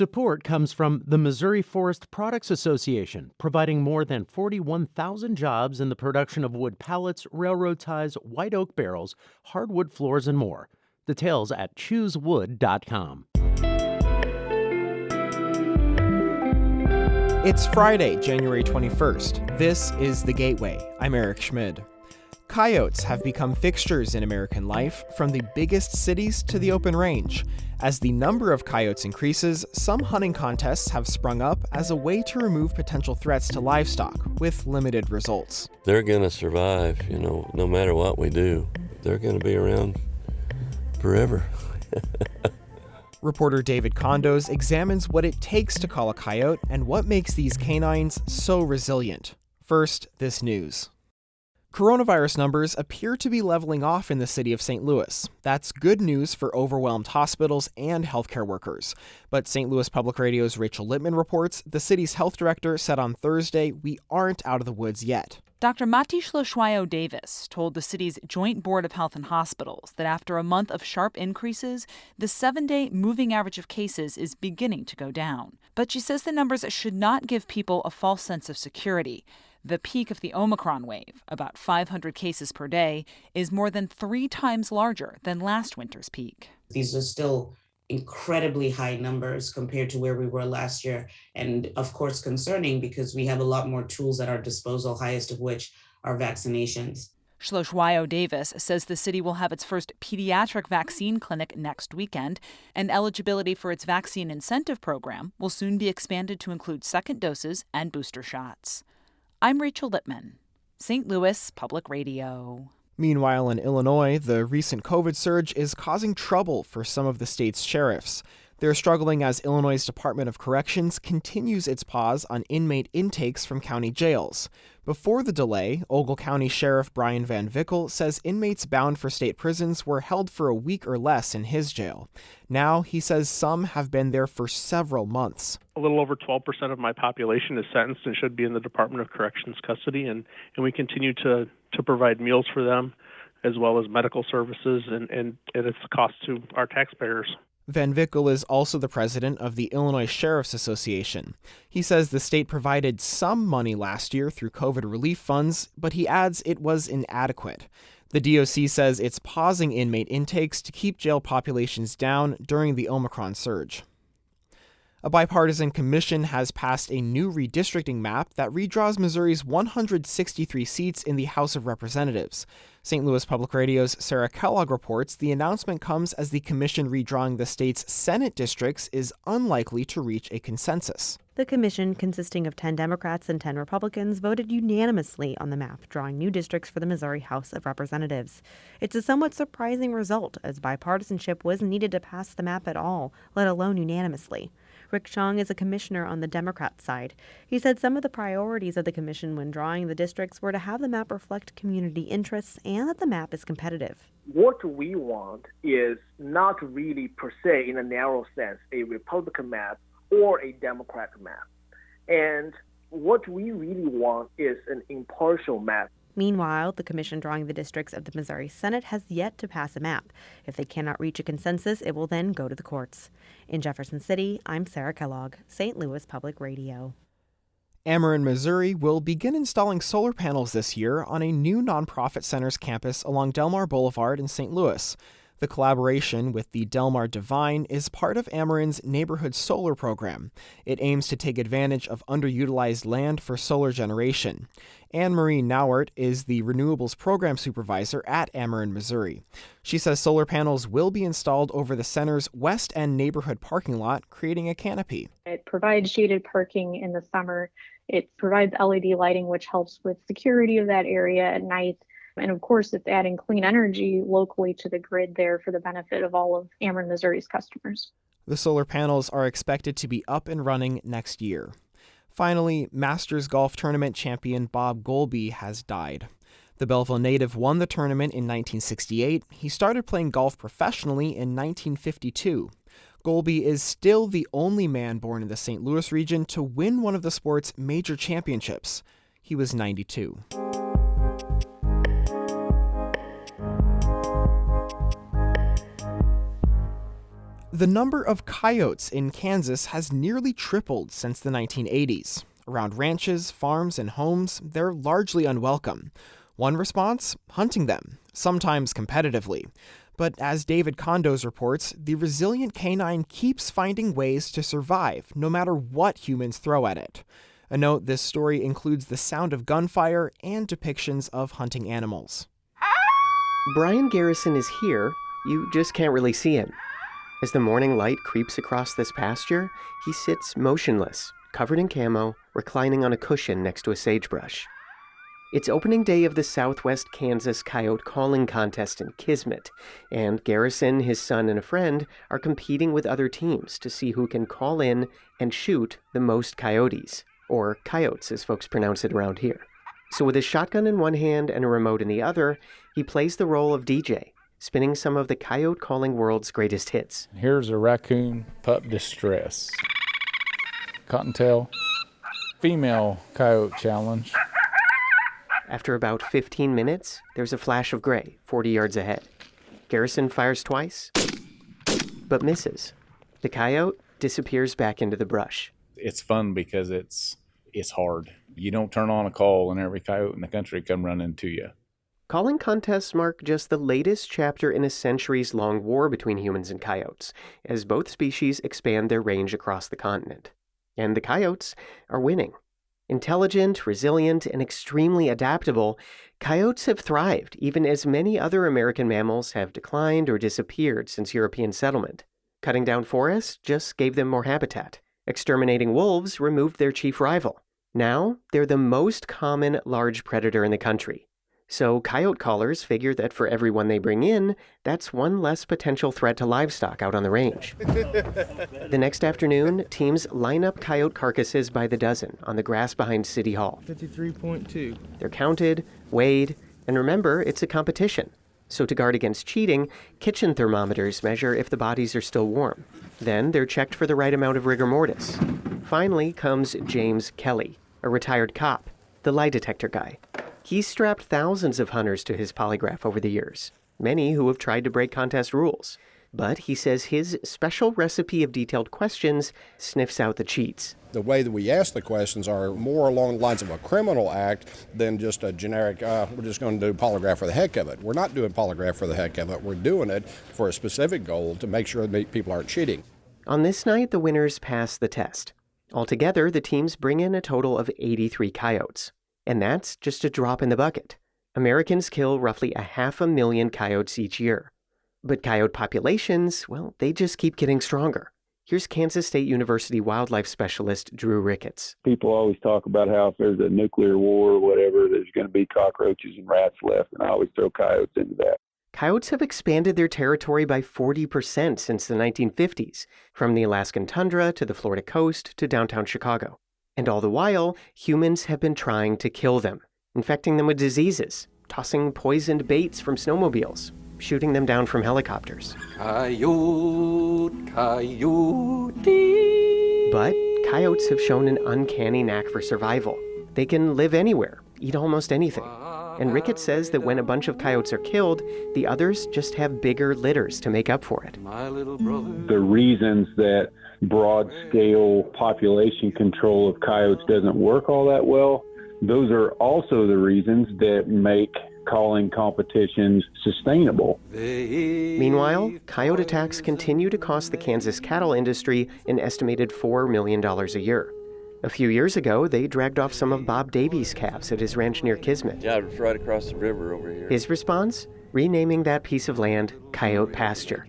Support comes from the Missouri Forest Products Association, providing more than 41,000 jobs in the production of wood pallets, railroad ties, white oak barrels, hardwood floors, and more. Details at choosewood.com. It's Friday, January 21st. This is The Gateway. I'm Eric Schmid. Coyotes have become fixtures in American life, from the biggest cities to the open range. As the number of coyotes increases, some hunting contests have sprung up as a way to remove potential threats to livestock, with limited results. They're going to survive, no matter what we do. They're going to be around forever. Reporter David Condos examines what it takes to call a coyote and what makes these canines so resilient. First, this news. Coronavirus numbers appear to be leveling off in the city of St. Louis. That's good news for overwhelmed hospitals and healthcare workers. But St. Louis Public Radio's Rachel Lippman reports the city's health director said on Thursday we aren't out of the woods yet. Dr. Mati Schloshwayo-Davis told the city's Joint Board of Health and Hospitals that after a month of sharp increases, the 7-day moving average of cases is beginning to go down. But she says the numbers should not give people a false sense of security. The peak of the Omicron wave, about 500 cases per day, is more than 3 times larger than last winter's peak. These are still incredibly high numbers compared to where we were last year. And of course, concerning because we have a lot more tools at our disposal, highest of which are vaccinations. Schloshwayo-Davis says the city will have its first pediatric vaccine clinic next weekend, and eligibility for its vaccine incentive program will soon be expanded to include second doses and booster shots. I'm Rachel Lippman, St. Louis Public Radio. Meanwhile, in Illinois, the recent COVID surge is causing trouble for some of the state's sheriffs. They're struggling as Illinois' Department of Corrections continues its pause on inmate intakes from county jails. Before the delay, Ogle County Sheriff Brian Van Vickle says inmates bound for state prisons were held for a week or less in his jail. Now, he says some have been there for several months. A little over 12% of my population is sentenced and should be in the Department of Corrections custody, and we continue to provide meals for them as well as medical services, and it's a cost to our taxpayers. Van Vickle is also the president of the Illinois Sheriff's Association. He says the state provided some money last year through COVID relief funds, but he adds it was inadequate. The DOC says it's pausing inmate intakes to keep jail populations down during the Omicron surge. A bipartisan commission has passed a new redistricting map that redraws Missouri's 163 seats in the House of Representatives. St. Louis Public Radio's Sarah Kellogg reports the announcement comes as the commission redrawing the state's Senate districts is unlikely to reach a consensus. The commission, consisting of 10 Democrats and 10 Republicans, voted unanimously on the map, drawing new districts for the Missouri House of Representatives. It's a somewhat surprising result, as bipartisanship was needed to pass the map at all, let alone unanimously. Rick Chong is a commissioner on the Democrat side. He said some of the priorities of the commission when drawing the districts were to have the map reflect community interests and that the map is competitive. What we want is not really per se, in a narrow sense, a Republican map or a Democrat map. And what we really want is an impartial map. Meanwhile, the commission drawing the districts of the Missouri Senate has yet to pass a map. If they cannot reach a consensus, it will then go to the courts. In Jefferson City, I'm Sarah Kellogg, St. Louis Public Radio. Ameren, Missouri will begin installing solar panels this year on a new nonprofit center's campus along Delmar Boulevard in St. Louis. The collaboration with the Delmar Divine is part of Ameren's Neighborhood Solar Program. It aims to take advantage of underutilized land for solar generation. Anne-Marie Nauert is the Renewables Program Supervisor at Ameren, Missouri. She says solar panels will be installed over the center's West End neighborhood parking lot, creating a canopy. It provides shaded parking in the summer. It provides LED lighting, which helps with security of that area at night. And of course, it's adding clean energy locally to the grid there for the benefit of all of Ameren, Missouri's customers. The solar panels are expected to be up and running next year. Finally, Masters Golf Tournament champion Bob Goalby has died. The Belleville native won the tournament in 1968. He started playing golf professionally in 1952. Goalby is still the only man born in the St. Louis region to win one of the sport's major championships. He was 92. The number of coyotes in Kansas has nearly tripled since the 1980s. Around ranches, farms, and homes, they're largely unwelcome. One response? Hunting them, sometimes competitively. But as David Condos reports, the resilient canine keeps finding ways to survive, no matter what humans throw at it. A note, this story includes the sound of gunfire and depictions of hunting animals. Brian Garrison is here, you just can't really see him. As the morning light creeps across this pasture, he sits motionless, covered in camo, reclining on a cushion next to a sagebrush. It's opening day of the Southwest Kansas Coyote Calling Contest in Kismet, and Garrison, his son, and a friend are competing with other teams to see who can call in and shoot the most coyotes, or coyotes as folks pronounce it around here. So with a shotgun in one hand and a remote in the other, he plays the role of DJ, spinning some of the coyote calling world's greatest hits. Here's a raccoon pup distress. Cottontail female coyote challenge. After about 15 minutes, there's a flash of gray 40 yards ahead. Garrison fires twice, but misses. The coyote disappears back into the brush. It's fun because it's hard. You don't turn on a call and every coyote in the country come running to you. Calling contests mark just the latest chapter in a centuries-long war between humans and coyotes, as both species expand their range across the continent. And the coyotes are winning. Intelligent, resilient, and extremely adaptable, coyotes have thrived even as many other American mammals have declined or disappeared since European settlement. Cutting down forests just gave them more habitat. Exterminating wolves removed their chief rival. Now, they're the most common large predator in the country. So coyote callers figure that for every one they bring in, that's one less potential threat to livestock out on the range. The next afternoon, teams line up coyote carcasses by the dozen on the grass behind City Hall. 53.2. They're counted, weighed, and remember, it's a competition. So to guard against cheating, kitchen thermometers measure if the bodies are still warm. Then they're checked for the right amount of rigor mortis. Finally comes James Kelly, a retired cop, the lie detector guy. He's strapped thousands of hunters to his polygraph over the years, many who have tried to break contest rules. But he says his special recipe of detailed questions sniffs out the cheats. The way that we ask the questions are more along the lines of a criminal act than just a generic, we're just going to do polygraph for the heck of it. We're not doing polygraph for the heck of it. We're doing it for a specific goal to make sure that people aren't cheating. On this night, the winners pass the test. Altogether, the teams bring in a total of 83 coyotes. And that's just a drop in the bucket. Americans kill roughly 500,000 coyotes each year. But coyote populations, well, they just keep getting stronger. Here's Kansas State University wildlife specialist Drew Ricketts. People always talk about how if there's a nuclear war or whatever, there's going to be cockroaches and rats left, and I always throw coyotes into that. Coyotes have expanded their territory by 40% since the 1950s, from the Alaskan tundra to the Florida coast to downtown Chicago. And all the while, humans have been trying to kill them, infecting them with diseases, tossing poisoned baits from snowmobiles, shooting them down from helicopters. Coyote, coyote. But coyotes have shown an uncanny knack for survival. They can live anywhere, eat almost anything. And Ricketts says that when a bunch of coyotes are killed, the others just have bigger litters to make up for it. My little brother. The reasons that broad-scale population control of coyotes doesn't work all that well, those are also the reasons that make calling competitions sustainable. Meanwhile, coyote attacks continue to cost the Kansas cattle industry an estimated $4 million a year. A few years ago, they dragged off some of Bob Davies' calves at his ranch near Kismet. Yeah, it's right across the river over here. His response? Renaming that piece of land Coyote Pasture.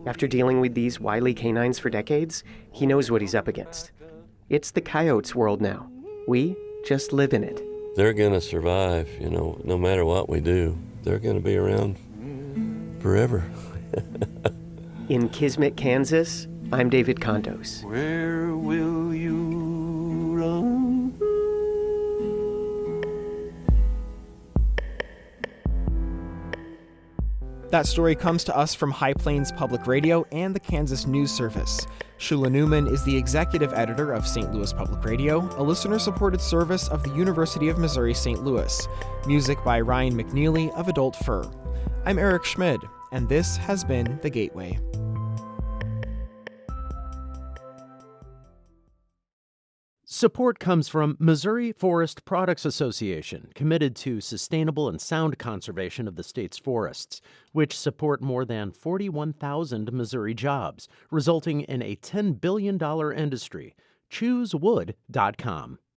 After dealing with these wily canines for decades, he knows what he's up against. It's the coyotes' world now. We just live in it. They're going to survive, no matter what we do. They're going to be around forever. In Kismet, Kansas, I'm David Condos. Where will you run? That story comes to us from High Plains Public Radio and the Kansas News Service. Shula Newman is the executive editor of St. Louis Public Radio, a listener-supported service of the University of Missouri St. Louis. Music by Ryan McNeely of Adult Fur. I'm Eric Schmid, and this has been The Gateway. Support comes from Missouri Forest Products Association, committed to sustainable and sound conservation of the state's forests, which support more than 41,000 Missouri jobs, resulting in a $10 billion industry. ChooseWood.com.